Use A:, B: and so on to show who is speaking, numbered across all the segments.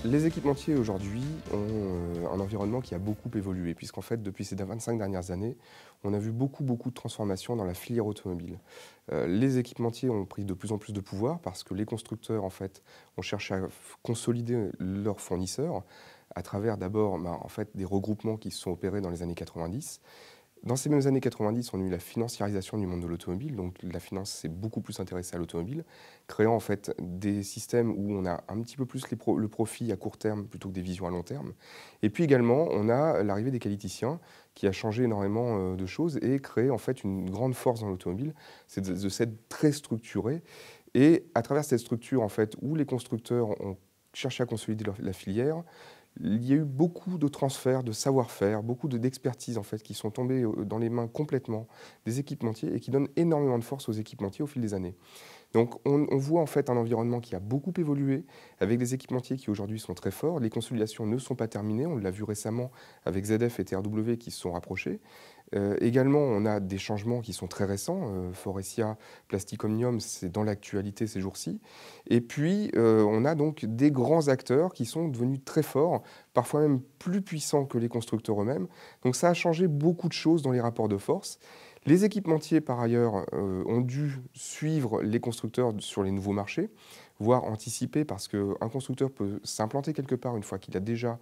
A: Les équipementiers aujourd'hui ont un environnement qui a beaucoup évolué, puisqu'en fait, depuis ces 25 dernières années, on a vu beaucoup de transformations dans la filière automobile. Les équipementiers ont pris de plus en plus de pouvoir parce que les constructeurs, en fait, ont cherché à consolider leurs fournisseurs à travers d'abord en fait, des regroupements qui se sont opérés dans les années 90. Dans ces mêmes années 90, on a eu la financiarisation du monde de l'automobile, donc la finance s'est beaucoup plus intéressée à l'automobile, créant en fait des systèmes où on a un petit peu plus le profit à court terme plutôt que des visions à long terme. Et puis également, on a l'arrivée des qualiticiens qui a changé énormément de choses et créé en fait une grande force dans l'automobile, c'est de s'être très structuré. Et à travers cette structure en fait, où les constructeurs ont cherché à consolider la filière, il y a eu beaucoup de transferts de savoir-faire, beaucoup d'expertise en fait, qui sont tombées dans les mains complètement des équipementiers et qui donnent énormément de force aux équipementiers au fil des années. Donc on voit en fait un environnement qui a beaucoup évolué, avec des équipementiers qui aujourd'hui sont très forts. Les consolidations ne sont pas terminées, on l'a vu récemment avec ZF et TRW qui se sont rapprochés. Également, on a des changements qui sont très récents. Faurecia, Plastic Omnium, c'est dans l'actualité ces jours-ci. Et puis, on a donc des grands acteurs qui sont devenus très forts, parfois même plus puissants que les constructeurs eux-mêmes. Donc ça a changé beaucoup de choses dans les rapports de force. Les équipementiers, par ailleurs, ont dû suivre les constructeurs sur les nouveaux marchés, voire anticiper, parce qu'un constructeur peut s'implanter quelque part une fois qu'il a déjà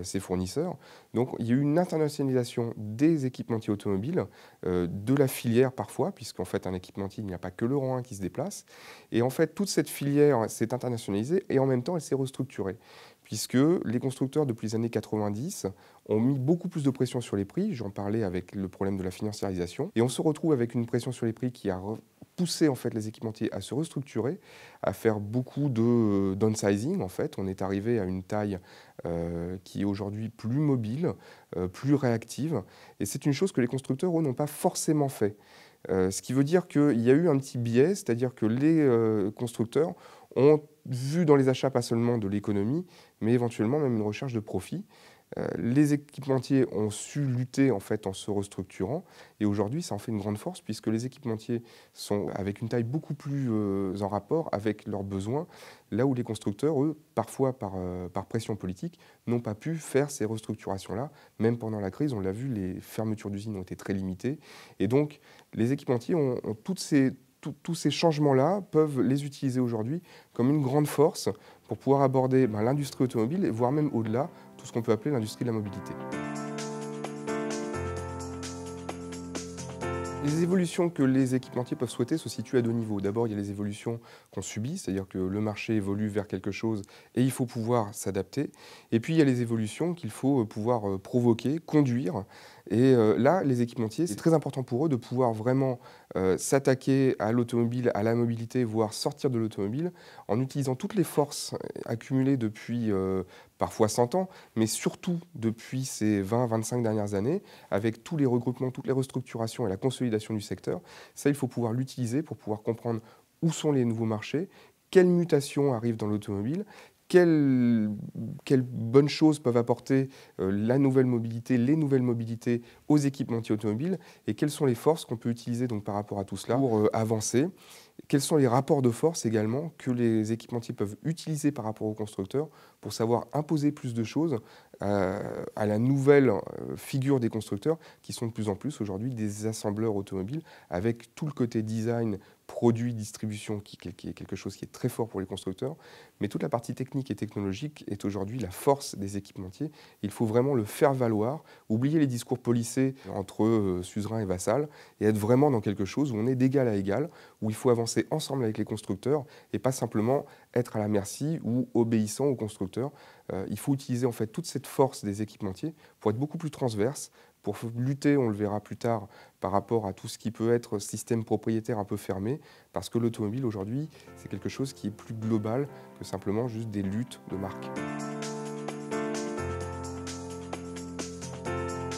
A: ses fournisseurs. Donc il y a eu une internationalisation des équipementiers automobiles, de la filière parfois, puisqu'en fait un équipementier, il n'y a pas que le rang 1 qui se déplace. Et en fait, toute cette filière s'est internationalisée et en même temps, elle s'est restructurée, puisque les constructeurs, depuis les années 90, ont mis beaucoup plus de pression sur les prix. J'en parlais avec le problème de la financiarisation. Et on se retrouve avec une pression sur les prix qui a poussé en fait, les équipementiers à se restructurer, à faire beaucoup de downsizing. En fait. On est arrivé à une taille qui est aujourd'hui plus mobile, plus réactive. Et c'est une chose que les constructeurs, eux, n'ont pas forcément fait. Ce qui veut dire qu'il y a eu un petit biais, c'est-à-dire que les constructeurs ont vu dans les achats pas seulement de l'économie, mais éventuellement même une recherche de profit. Les équipementiers ont su lutter en fait en se restructurant et aujourd'hui ça en fait une grande force puisque les équipementiers sont avec une taille beaucoup plus en rapport avec leurs besoins, là où les constructeurs, eux, parfois par pression politique, n'ont pas pu faire ces restructurations-là. Même pendant la crise, on l'a vu, les fermetures d'usines ont été très limitées et donc les équipementiers ont tous ces changements-là peuvent les utiliser aujourd'hui comme une grande force pour pouvoir aborder l'industrie automobile, voire même au-delà, tout ce qu'on peut appeler l'industrie de la mobilité. Les évolutions que les équipementiers peuvent souhaiter se situent à deux niveaux. D'abord, il y a les évolutions qu'on subit, c'est-à-dire que le marché évolue vers quelque chose et il faut pouvoir s'adapter. Et puis, il y a les évolutions qu'il faut pouvoir provoquer, conduire. Et là, les équipementiers, c'est très important pour eux de pouvoir vraiment s'attaquer à l'automobile, à la mobilité, voire sortir de l'automobile, en utilisant toutes les forces accumulées depuis parfois 100 ans, mais surtout depuis ces 20-25 dernières années, avec tous les regroupements, toutes les restructurations et la consolidation du secteur. Ça, il faut pouvoir l'utiliser pour pouvoir comprendre où sont les nouveaux marchés, quelles mutations arrivent dans l'automobile, quelles bonnes choses peuvent apporter la nouvelle mobilité, les nouvelles mobilités aux équipementiers automobiles et quelles sont les forces qu'on peut utiliser donc, par rapport à tout cela pour avancer. Quels sont les rapports de force également que les équipementiers peuvent utiliser par rapport aux constructeurs pour savoir imposer plus de choses à la nouvelle figure des constructeurs qui sont de plus en plus aujourd'hui des assembleurs automobiles avec tout le côté design, produit, distribution qui est quelque chose qui est très fort pour les constructeurs. Mais toute la partie technique et technologique est aujourd'hui la force des équipementiers. Il faut vraiment le faire valoir, oublier les discours policés entre suzerain et vassal et être vraiment dans quelque chose où on est d'égal à égal, où il faut avancer ensemble avec les constructeurs et pas simplement être à la merci ou obéissant aux constructeurs. Il faut utiliser en fait toute cette force des équipementiers pour être beaucoup plus transverse, pour lutter, on le verra plus tard, par rapport à tout ce qui peut être système propriétaire un peu fermé, parce que l'automobile aujourd'hui, c'est quelque chose qui est plus global que simplement juste des luttes de marques.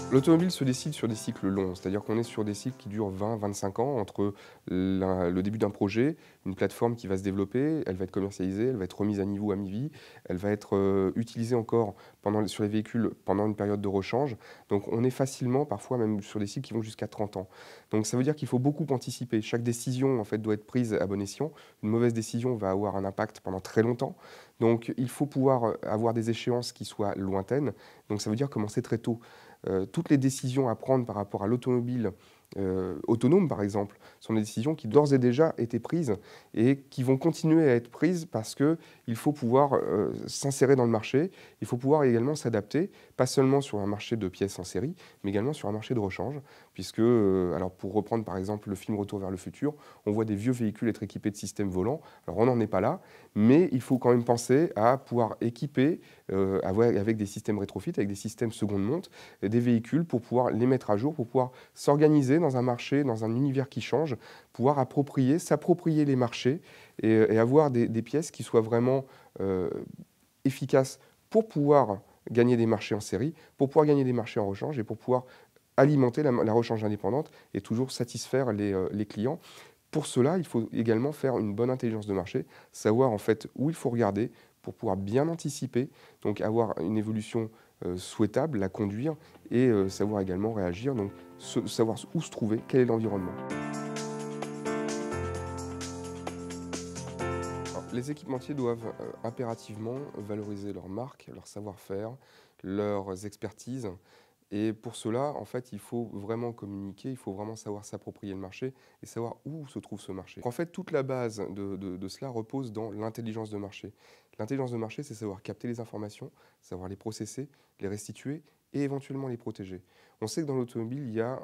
A: L'automobile se décide sur des cycles longs, c'est-à-dire qu'on est sur des cycles qui durent 20-25 ans entre le début d'un projet, une plateforme qui va se développer, elle va être commercialisée, elle va être remise à niveau à mi-vie, elle va être utilisée encore sur les véhicules pendant une période de rechange. Donc on est facilement, parfois même sur des cycles qui vont jusqu'à 30 ans. Donc ça veut dire qu'il faut beaucoup anticiper. Chaque décision en fait, doit être prise à bon escient. Une mauvaise décision va avoir un impact pendant très longtemps. Donc il faut pouvoir avoir des échéances qui soient lointaines. Donc ça veut dire commencer très tôt. Toutes les décisions à prendre par rapport à l'automobile autonome, par exemple, sont des décisions qui d'ores et déjà étaient prises et qui vont continuer à être prises parce qu'il faut pouvoir s'insérer dans le marché, il faut pouvoir également s'adapter, pas seulement sur un marché de pièces en série, mais également sur un marché de rechange, puisque, alors pour reprendre par exemple le film Retour vers le futur, on voit des vieux véhicules être équipés de systèmes volants. Alors on n'en est pas là, mais il faut quand même penser à pouvoir équiper avec des systèmes rétrofit, avec des systèmes seconde monte, des véhicules pour pouvoir les mettre à jour, pour pouvoir s'organiser dans un marché, dans un univers qui change, pouvoir s'approprier les marchés et avoir des pièces qui soient vraiment efficaces pour pouvoir gagner des marchés en série, pour pouvoir gagner des marchés en rechange et pour pouvoir alimenter la rechange indépendante et toujours satisfaire les clients. Pour cela, il faut également faire une bonne intelligence de marché, savoir en fait où il faut regarder pour pouvoir bien anticiper, donc avoir une évolution souhaitable, la conduire et savoir également réagir, donc savoir où se trouver, quel est l'environnement. Les équipementiers doivent impérativement valoriser leur marque, leur savoir-faire, leurs expertises. Et pour cela, en fait, il faut vraiment communiquer, il faut vraiment savoir s'approprier le marché et savoir où se trouve ce marché. En fait, toute la base de cela repose dans l'intelligence de marché. L'intelligence de marché, c'est savoir capter les informations, savoir les processer, les restituer et éventuellement les protéger. On sait que dans l'automobile, il y a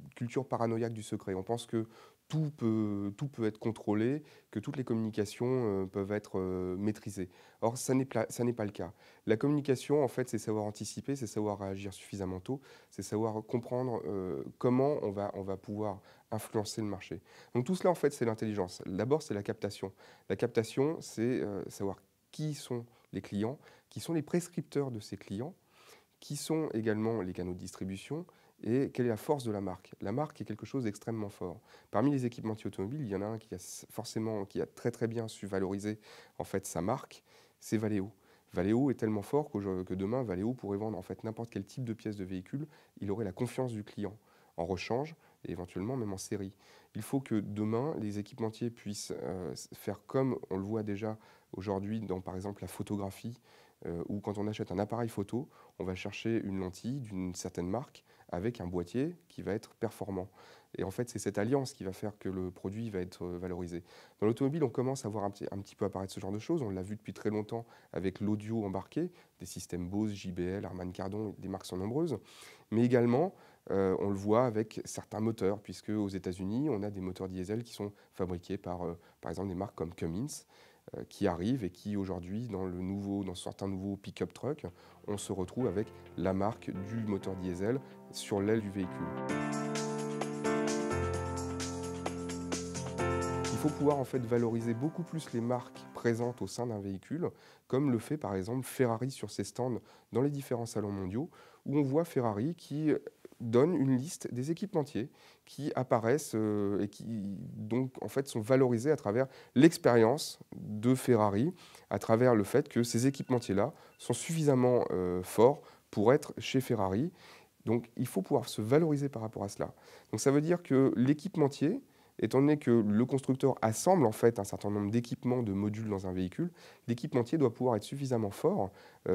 A: une culture paranoïaque du secret. On pense que tout peut être contrôlé, que toutes les communications peuvent être maîtrisées. Or, ça n'est pas le cas. La communication, en fait, c'est savoir anticiper, c'est savoir réagir suffisamment tôt, c'est savoir comprendre comment on va pouvoir influencer le marché. Donc tout cela, en fait, c'est l'intelligence. D'abord, c'est la captation. La captation, c'est savoir qui sont les clients, qui sont les prescripteurs de ces clients, qui sont également les canaux de distribution et quelle est la force de la marque. La marque est quelque chose d'extrêmement fort. Parmi les équipementiers automobiles, il y en a un qui a très très bien su valoriser en fait sa marque, c'est Valeo. Valeo est tellement fort que demain, Valeo pourrait vendre en fait n'importe quel type de pièce de véhicule. Il aurait la confiance du client en rechange et éventuellement même en série. Il faut que demain, les équipementiers puissent faire comme on le voit déjà aujourd'hui dans par exemple la photographie, où quand on achète un appareil photo, on va chercher une lentille d'une certaine marque avec un boîtier qui va être performant. Et en fait, c'est cette alliance qui va faire que le produit va être valorisé. Dans l'automobile, on commence à voir un petit peu apparaître ce genre de choses. On l'a vu depuis très longtemps avec l'audio embarqué, des systèmes Bose, JBL, Harman Kardon, des marques sont nombreuses. Mais également, on le voit avec certains moteurs, puisque aux États-Unis, on a des moteurs diesel qui sont fabriqués par exemple, des marques comme Cummins, qui arrivent et qui aujourd'hui, dans certains nouveaux pick-up trucks, on se retrouve avec la marque du moteur diesel sur l'aile du véhicule. Il faut pouvoir en fait valoriser beaucoup plus les marques présentes au sein d'un véhicule, comme le fait par exemple Ferrari sur ses stands dans les différents salons mondiaux, où on voit Ferrari qui donne une liste des équipementiers qui apparaissent et qui donc en fait sont valorisés à travers l'expérience de Ferrari, à travers le fait que ces équipementiers-là sont suffisamment forts pour être chez Ferrari. Donc il faut pouvoir se valoriser par rapport à cela. Donc ça veut dire que l'équipementier, étant donné que le constructeur assemble en fait un certain nombre d'équipements, de modules dans un véhicule, l'équipementier doit pouvoir être suffisamment fort,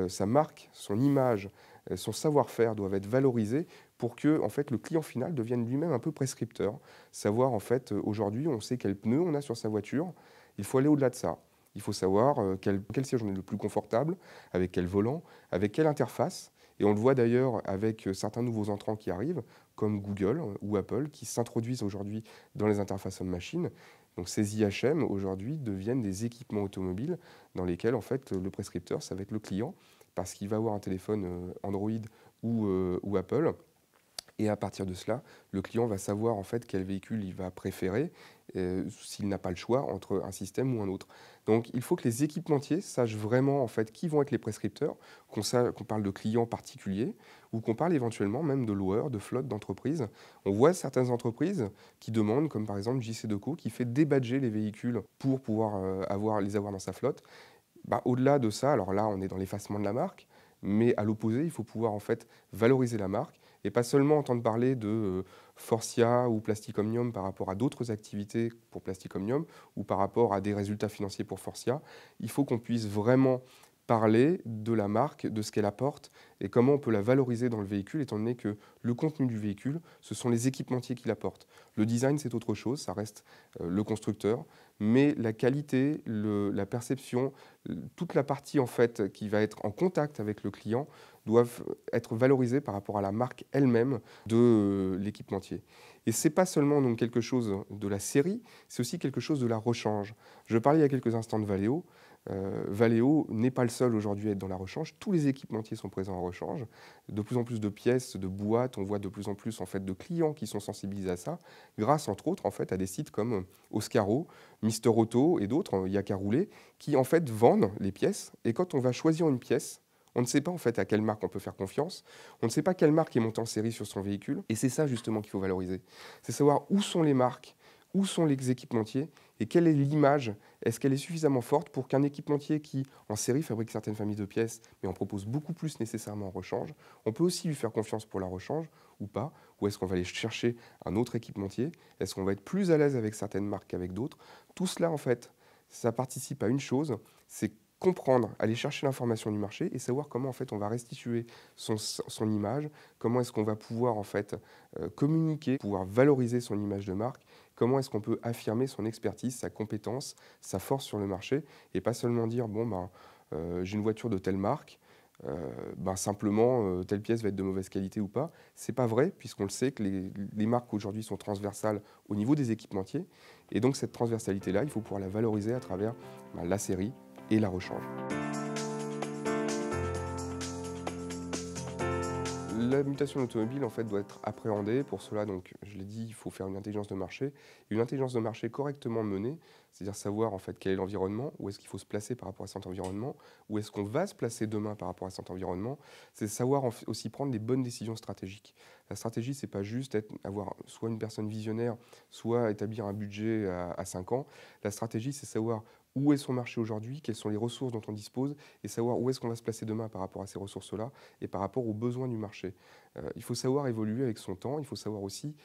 A: sa marque, son image, son savoir-faire doivent être valorisés pour que en fait, le client final devienne lui-même un peu prescripteur. Savoir en fait, aujourd'hui, on sait quel pneu on a sur sa voiture, il faut aller au-delà de ça. Il faut savoir quel siège on est le plus confortable, avec quel volant, avec quelle interface. Et on le voit d'ailleurs avec certains nouveaux entrants qui arrivent, comme Google ou Apple, qui s'introduisent aujourd'hui dans les interfaces on-machine. Donc ces IHM, aujourd'hui, deviennent des équipements automobiles dans lesquels, en fait, le prescripteur, ça va être le client, parce qu'il va avoir un téléphone Android ou Apple, Et à partir de cela, le client va savoir en fait quel véhicule il va préférer, s'il n'a pas le choix entre un système ou un autre. Donc il faut que les équipementiers sachent vraiment en fait qui vont être les prescripteurs, qu'on parle de clients particuliers ou qu'on parle éventuellement même de loueurs, de flottes d'entreprises. On voit certaines entreprises qui demandent, comme par exemple JC Deco, qui fait débadger les véhicules pour pouvoir les avoir dans sa flotte. Bah, au-delà de ça, alors là, on est dans l'effacement de la marque, mais à l'opposé, il faut pouvoir en fait valoriser la marque et pas seulement entendre parler de Forcia ou Plastic Omnium par rapport à d'autres activités pour Plastic Omnium ou par rapport à des résultats financiers pour Forcia. Il faut qu'on puisse vraiment parler de la marque, de ce qu'elle apporte et comment on peut la valoriser dans le véhicule, étant donné que le contenu du véhicule, ce sont les équipementiers qui l'apportent. Le design, c'est autre chose, ça reste le constructeur, mais la qualité, la perception, toute la partie en fait qui va être en contact avec le client doivent être valorisées par rapport à la marque elle-même de l'équipementier. Et ce n'est pas seulement donc quelque chose de la série, c'est aussi quelque chose de la rechange. Je parlais il y a quelques instants de Valeo. Valeo n'est pas le seul aujourd'hui à être dans la rechange. Tous les équipementiers sont présents en rechange. De plus en plus de pièces, de boîtes, on voit de plus en plus en fait de clients qui sont sensibilisés à ça, grâce entre autres en fait à des sites comme Oscaro, Mister Auto et d'autres, il y a qu'à rouler, qui en fait vendent les pièces. Et quand on va choisir une pièce, on ne sait pas en fait à quelle marque on peut faire confiance. On ne sait pas quelle marque est montée en série sur son véhicule. Et c'est ça justement qu'il faut valoriser. C'est savoir où sont les marques, où sont les équipementiers et quelle est l'image. Est-ce qu'elle est suffisamment forte pour qu'un équipementier qui, en série, fabrique certaines familles de pièces, mais en propose beaucoup plus nécessairement en rechange, on peut aussi lui faire confiance pour la rechange ou pas? Ou est-ce qu'on va aller chercher un autre équipementier? Est-ce qu'on va être plus à l'aise avec certaines marques qu'avec d'autres? Tout cela, en fait, ça participe à une chose, c'est comprendre, aller chercher l'information du marché et savoir comment en fait on va restituer son image, comment est-ce qu'on va pouvoir en fait communiquer, pouvoir valoriser son image de marque, comment est-ce qu'on peut affirmer son expertise, sa compétence, sa force sur le marché et pas seulement dire bon ben j'ai une voiture de telle marque, simplement telle pièce va être de mauvaise qualité ou pas. C'est pas vrai puisqu'on le sait que les marques aujourd'hui sont transversales au niveau des équipementiers et donc cette transversalité là il faut pouvoir la valoriser à travers la série et la rechange. La mutation automobile en fait doit être appréhendée. Pour cela, donc, je l'ai dit, il faut faire une intelligence de marché. Et une intelligence de marché correctement menée, c'est-à-dire savoir en fait quel est l'environnement, où est-ce qu'il faut se placer par rapport à cet environnement, où est-ce qu'on va se placer demain par rapport à cet environnement. C'est savoir aussi prendre les bonnes décisions stratégiques. La stratégie, c'est pas juste avoir soit une personne visionnaire, soit établir un budget à 5 ans. La stratégie, c'est savoir où est son marché aujourd'hui, quelles sont les ressources dont on dispose, et savoir où est-ce qu'on va se placer demain par rapport à ces ressources-là et par rapport aux besoins du marché. Il faut savoir évoluer avec son temps, il faut savoir aussi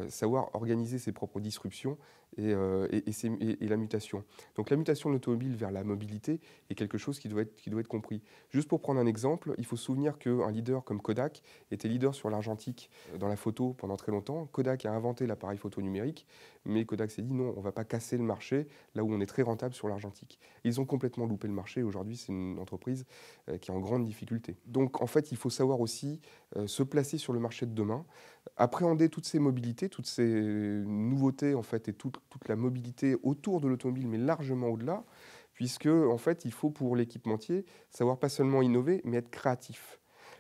A: savoir organiser ses propres disruptions et la mutation. Donc la mutation de l'automobile vers la mobilité est quelque chose qui doit être compris. Juste pour prendre un exemple, il faut se souvenir qu'un leader comme Kodak était leader sur l'argentique dans la photo pendant très longtemps. Kodak a inventé l'appareil photo numérique, mais Kodak s'est dit non, on ne va pas casser le marché là où on est très rentable sur l'argentique. Ils ont complètement loupé le marché. Aujourd'hui, c'est une entreprise qui est en grande difficulté. Donc en fait, il faut savoir aussi se placer sur le marché de demain, appréhender toutes ces mobilités, toutes ces nouveautés en fait, et toute la mobilité autour de l'automobile, mais largement au-delà, puisque en fait, il faut pour l'équipementier savoir pas seulement innover, mais être créatif.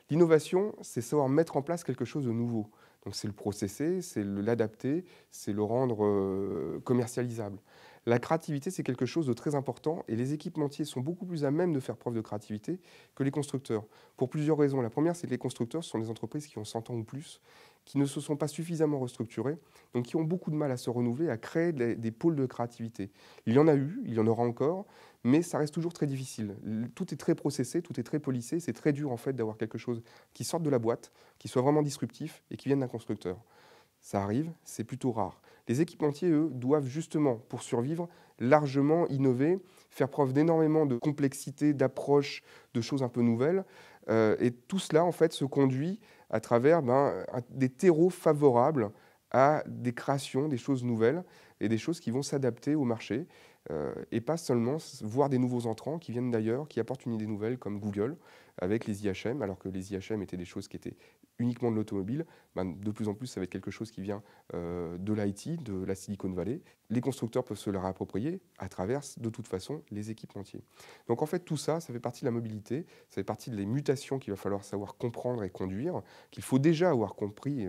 A: L'innovation, c'est savoir mettre en place quelque chose de nouveau. Donc c'est le processer, c'est l'adapter, c'est le rendre commercialisable. La créativité, c'est quelque chose de très important et les équipementiers sont beaucoup plus à même de faire preuve de créativité que les constructeurs. Pour plusieurs raisons. La première, c'est que les constructeurs sont des entreprises qui ont 100 ans ou plus, qui ne se sont pas suffisamment restructurées, donc qui ont beaucoup de mal à se renouveler, à créer des pôles de créativité. Il y en a eu, il y en aura encore, mais ça reste toujours très difficile. Tout est très processé, tout est très policé, c'est très dur en fait d'avoir quelque chose qui sorte de la boîte, qui soit vraiment disruptif et qui vienne d'un constructeur. Ça arrive, c'est plutôt rare. Les équipementiers, eux, doivent justement, pour survivre, largement innover, faire preuve d'énormément de complexité, d'approche, de choses un peu nouvelles. Et tout cela, en fait, se conduit à travers des terreaux favorables à des créations, des choses nouvelles et des choses qui vont s'adapter au marché. Et pas seulement voir des nouveaux entrants qui viennent d'ailleurs, qui apportent une idée nouvelle comme Google, avec les IHM, alors que les IHM étaient des choses qui étaient uniquement de l'automobile. De plus en plus, ça va être quelque chose qui vient de l'IT, de la Silicon Valley. Les constructeurs peuvent se le réapproprier à travers, de toute façon, les équipementiers. Donc en fait, tout ça, ça fait partie de la mobilité, ça fait partie des mutations qu'il va falloir savoir comprendre et conduire, qu'il faut déjà avoir compris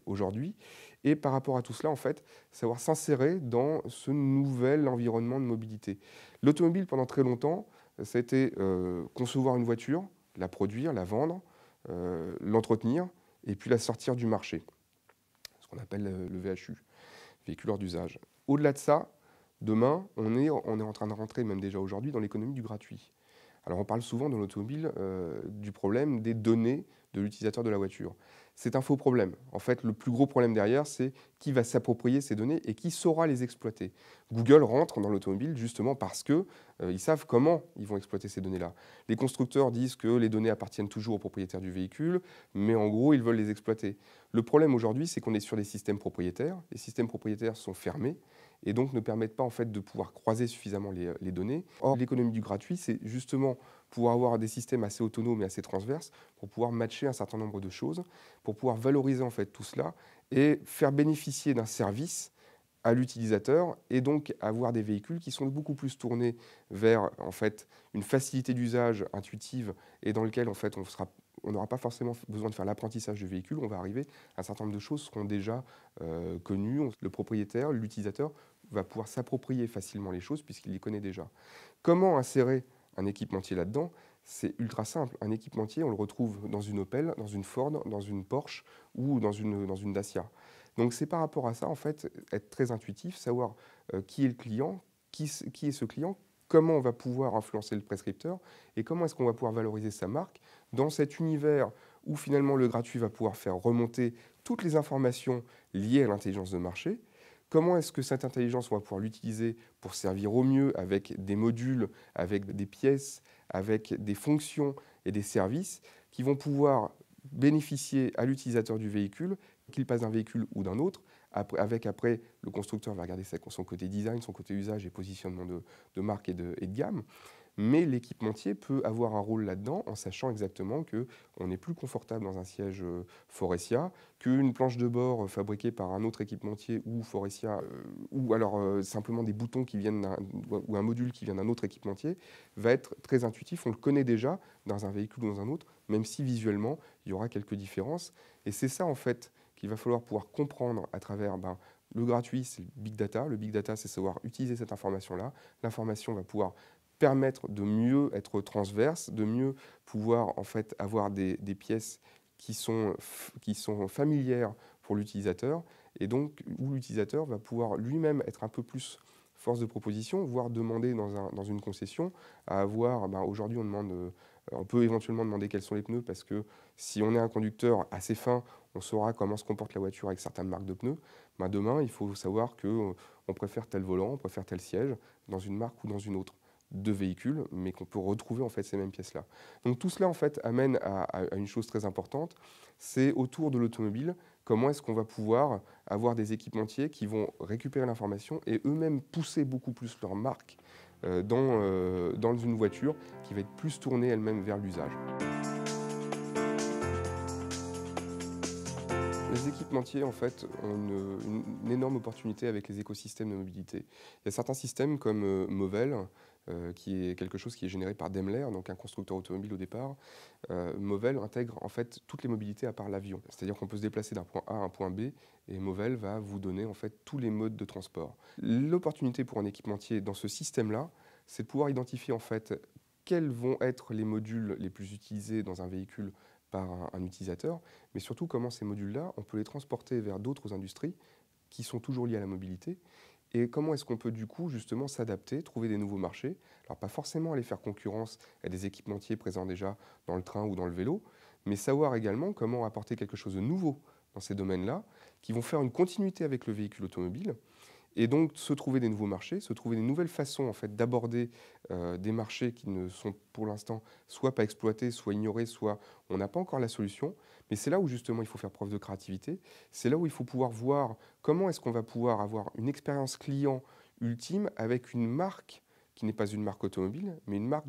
A: aujourd'hui. Et par rapport à tout cela, en fait, savoir s'insérer dans ce nouvel environnement de mobilité. L'automobile, pendant très longtemps, ça a été concevoir une voiture, la produire, la vendre, l'entretenir et puis la sortir du marché, ce qu'on appelle le VHU, véhicule hors d'usage. Au-delà de ça, demain, on est en train de rentrer, même déjà aujourd'hui, dans l'économie du gratuit. Alors on parle souvent dans l'automobile du problème des données de l'utilisateur de la voiture. C'est un faux problème. En fait, le plus gros problème derrière, c'est qui va s'approprier ces données et qui saura les exploiter. Google rentre dans l'automobile justement parce qu'ils savent comment ils vont exploiter ces données-là. Les constructeurs disent que les données appartiennent toujours au propriétaire du véhicule, mais en gros, ils veulent les exploiter. Le problème aujourd'hui, c'est qu'on est sur des systèmes propriétaires. Les systèmes propriétaires sont fermés et donc ne permettent pas en fait de pouvoir croiser suffisamment les données. Or, l'économie du gratuit, c'est justement pouvoir avoir des systèmes assez autonomes et assez transverses pour pouvoir matcher un certain nombre de choses, pour pouvoir valoriser en fait tout cela et faire bénéficier d'un service à l'utilisateur et donc avoir des véhicules qui sont beaucoup plus tournés vers en fait une facilité d'usage intuitive et dans lequel en fait on n'aura pas forcément besoin de faire l'apprentissage du véhicule, on va arriver à un certain nombre de choses seront déjà connues. Le propriétaire, l'utilisateur va pouvoir s'approprier facilement les choses puisqu'il les connaît déjà. Comment insérer un équipementier là-dedans? C'est ultra simple. Un équipementier, on le retrouve dans une Opel, dans une Ford, dans une Porsche ou dans une Dacia. Donc c'est par rapport à ça, en fait, être très intuitif, savoir qui est le client, qui est ce client, comment on va pouvoir influencer le prescripteur et comment est-ce qu'on va pouvoir valoriser sa marque dans cet univers où finalement le gratuit va pouvoir faire remonter toutes les informations liées à l'intelligence de marché. Comment est-ce que cette intelligence, on va pouvoir l'utiliser pour servir au mieux avec des modules, avec des pièces, avec des fonctions et des services qui vont pouvoir bénéficier à l'utilisateur du véhicule, qu'il passe d'un véhicule ou d'un autre, après le constructeur va regarder son côté design, son côté usage et positionnement de marque et de gamme. Mais l'équipementier peut avoir un rôle là-dedans en sachant exactement qu'on est plus confortable dans un siège Faurecia qu'une planche de bord fabriquée par un autre équipementier ou Faurecia, ou alors simplement des boutons qui viennent ou un module qui vient d'un autre équipementier, va être très intuitif. On le connaît déjà dans un véhicule ou dans un autre, même si visuellement, il y aura quelques différences. Et c'est ça, en fait, qu'il va falloir pouvoir comprendre à travers le gratuit, c'est le big data. Le big data, c'est savoir utiliser cette information-là. L'information va pouvoir permettre de mieux être transverse, de mieux pouvoir en fait avoir des pièces qui sont familières pour l'utilisateur et donc où l'utilisateur va pouvoir lui-même être un peu plus force de proposition, voire demander dans une concession à avoir, aujourd'hui on peut éventuellement demander quels sont les pneus parce que si on est un conducteur assez fin, on saura comment se comporte la voiture avec certaines marques de pneus. Demain, il faut savoir qu'on préfère tel volant, on préfère tel siège dans une marque ou dans une autre de véhicules, mais qu'on peut retrouver en fait ces mêmes pièces-là. Donc tout cela en fait amène à une chose très importante, c'est autour de l'automobile, comment est-ce qu'on va pouvoir avoir des équipementiers qui vont récupérer l'information et eux-mêmes pousser beaucoup plus leur marque dans une voiture qui va être plus tournée elle-même vers l'usage. Les équipementiers, en fait, ont une énorme opportunité avec les écosystèmes de mobilité. Il y a certains systèmes comme Movel, qui est quelque chose qui est généré par Daimler, donc un constructeur automobile au départ. Movel intègre en fait toutes les mobilités à part l'avion. C'est-à-dire qu'on peut se déplacer d'un point A à un point B et Movel va vous donner en fait tous les modes de transport. L'opportunité pour un équipementier dans ce système-là, c'est de pouvoir identifier en fait quels vont être les modules les plus utilisés dans un véhicule par un utilisateur, mais surtout comment ces modules-là, on peut les transporter vers d'autres industries qui sont toujours liées à la mobilité, et comment est-ce qu'on peut du coup justement s'adapter, trouver des nouveaux marchés, alors pas forcément aller faire concurrence à des équipementiers présents déjà dans le train ou dans le vélo, mais savoir également comment apporter quelque chose de nouveau dans ces domaines-là, qui vont faire une continuité avec le véhicule automobile, et donc se trouver des nouveaux marchés, se trouver des nouvelles façons en fait, d'aborder des marchés qui ne sont pour l'instant soit pas exploités, soit ignorés, soit on n'a pas encore la solution. Mais c'est là où justement il faut faire preuve de créativité. C'est là où il faut pouvoir voir comment est-ce qu'on va pouvoir avoir une expérience client ultime avec une marque qui n'est pas une marque automobile, mais une marque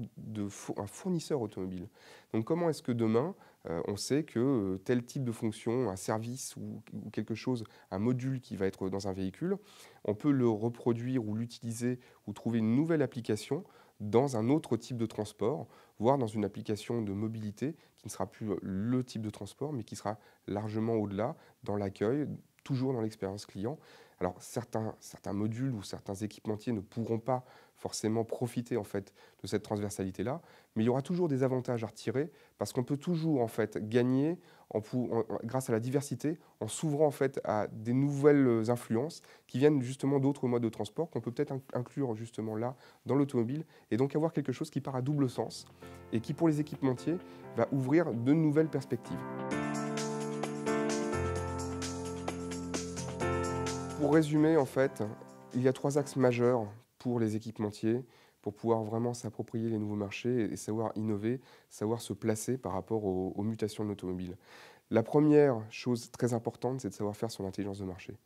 A: un fournisseur automobile. Donc comment est-ce que demain, on sait que tel type de fonction, un service ou quelque chose, un module qui va être dans un véhicule, on peut le reproduire ou l'utiliser ou trouver une nouvelle application dans un autre type de transport, voire dans une application de mobilité qui ne sera plus le type de transport, mais qui sera largement au-delà, dans l'accueil, toujours dans l'expérience client. Alors certains modules ou certains équipementiers ne pourront pas forcément profiter en fait de cette transversalité-là, mais il y aura toujours des avantages à retirer parce qu'on peut toujours en fait gagner grâce à la diversité en s'ouvrant en fait à des nouvelles influences qui viennent justement d'autres modes de transport qu'on peut peut-être inclure justement là dans l'automobile et donc avoir quelque chose qui part à double sens et qui pour les équipementiers va ouvrir de nouvelles perspectives. Pour résumer, en fait, il y a 3 axes majeurs pour les équipementiers, pour pouvoir vraiment s'approprier les nouveaux marchés et savoir innover, savoir se placer par rapport aux mutations de l'automobile. La première chose très importante, c'est de savoir faire son intelligence de marché.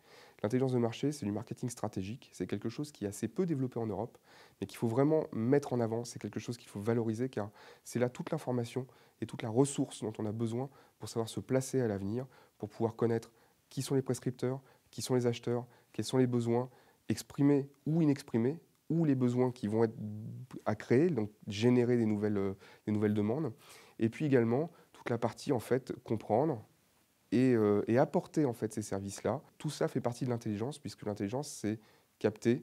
A: L'intelligence de marché, c'est du marketing stratégique, c'est quelque chose qui est assez peu développé en Europe, mais qu'il faut vraiment mettre en avant, c'est quelque chose qu'il faut valoriser, car c'est là toute l'information et toute la ressource dont on a besoin pour savoir se placer à l'avenir, pour pouvoir connaître qui sont les prescripteurs, qui sont les acheteurs, quels sont les besoins exprimés ou inexprimés, ou les besoins qui vont être à créer, donc générer des nouvelles demandes. Et puis également, toute la partie en fait comprendre et apporter en fait ces services-là. Tout ça fait partie de l'intelligence, puisque l'intelligence, c'est capter,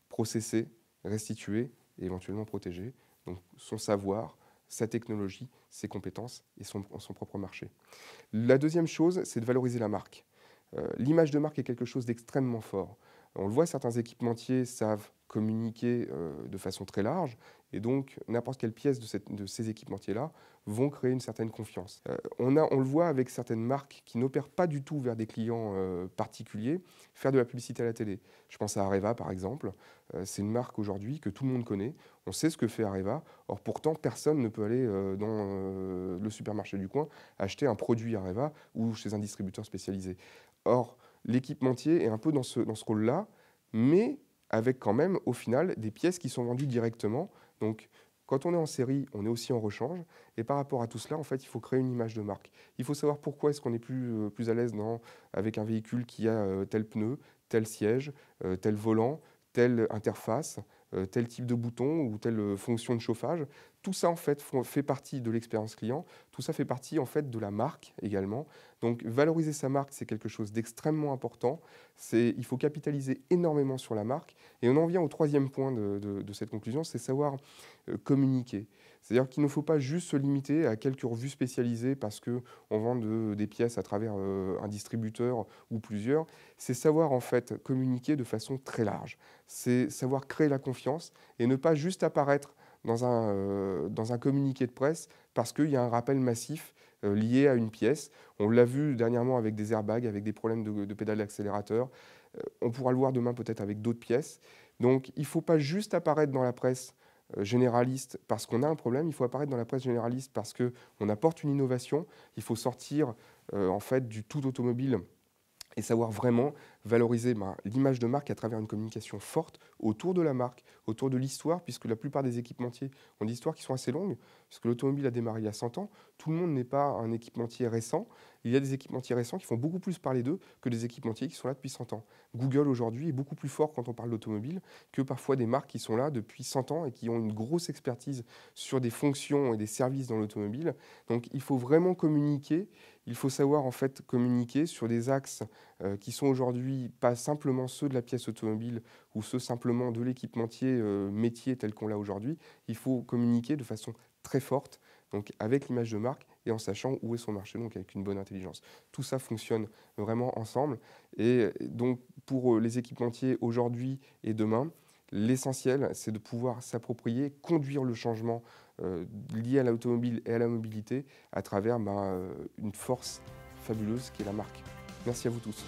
A: processer, restituer et éventuellement protéger. Donc son savoir, sa technologie, ses compétences et son propre marché. La deuxième chose, c'est de valoriser la marque. L'image de marque est quelque chose d'extrêmement fort. On le voit, certains équipementiers savent communiquer de façon très large, et donc n'importe quelle pièce de ces équipementiers-là vont créer une certaine confiance. On le voit avec certaines marques qui n'opèrent pas du tout vers des clients particuliers, faire de la publicité à la télé. Je pense à Areva par exemple, c'est une marque aujourd'hui que tout le monde connaît, on sait ce que fait Areva, or pourtant personne ne peut aller dans le supermarché du coin acheter un produit Areva ou chez un distributeur spécialisé. Or, l'équipementier est un peu dans ce rôle-là, mais avec quand même, au final, des pièces qui sont vendues directement. Donc, quand on est en série, on est aussi en rechange. Et par rapport à tout cela, en fait, il faut créer une image de marque. Il faut savoir pourquoi est-ce qu'on est plus à l'aise avec un véhicule qui a tel pneu, tel siège, tel volant, telle interface, tel type de bouton ou telle fonction de chauffage. Tout ça, en fait, fait partie de l'expérience client. Tout ça fait partie, en fait, de la marque également. Donc, valoriser sa marque, c'est quelque chose d'extrêmement important. Il faut capitaliser énormément sur la marque. Et on en vient au troisième point de cette conclusion, c'est savoir communiquer. C'est-à-dire qu'il ne faut pas juste se limiter à quelques revues spécialisées parce qu'on vend des pièces à travers un distributeur ou plusieurs. C'est savoir, en fait, communiquer de façon très large. C'est savoir créer la confiance et ne pas juste apparaître dans un communiqué de presse parce qu'il y a un rappel massif lié à une pièce. On l'a vu dernièrement avec des airbags, avec des problèmes de pédale d'accélérateur. On pourra le voir demain peut-être avec d'autres pièces. Donc il ne faut pas juste apparaître dans la presse généraliste parce qu'on a un problème, il faut apparaître dans la presse généraliste parce qu'on apporte une innovation. Il faut sortir en fait du tout automobile et savoir vraiment valoriser l'image de marque à travers une communication forte autour de la marque, autour de l'histoire, puisque la plupart des équipementiers ont des histoires qui sont assez longues, puisque l'automobile a démarré il y a 100 ans. Tout le monde n'est pas un équipementier récent. Il y a des équipementiers récents qui font beaucoup plus parler d'eux que des équipementiers qui sont là depuis 100 ans. Google aujourd'hui est beaucoup plus fort quand on parle d'automobile que parfois des marques qui sont là depuis 100 ans et qui ont une grosse expertise sur des fonctions et des services dans l'automobile. Donc il faut vraiment communiquer, il faut savoir en fait communiquer sur des axes qui sont aujourd'hui pas simplement ceux de la pièce automobile ou ceux simplement de l'équipementier métier tel qu'on l'a aujourd'hui. Il faut communiquer de façon très forte, donc avec l'image de marque et en sachant où est son marché, donc avec une bonne intelligence. Tout ça fonctionne vraiment ensemble. Et donc pour les équipementiers aujourd'hui et demain, l'essentiel, c'est de pouvoir s'approprier, conduire le changement lié à l'automobile et à la mobilité à travers une force fabuleuse qui est la marque. Merci à vous tous.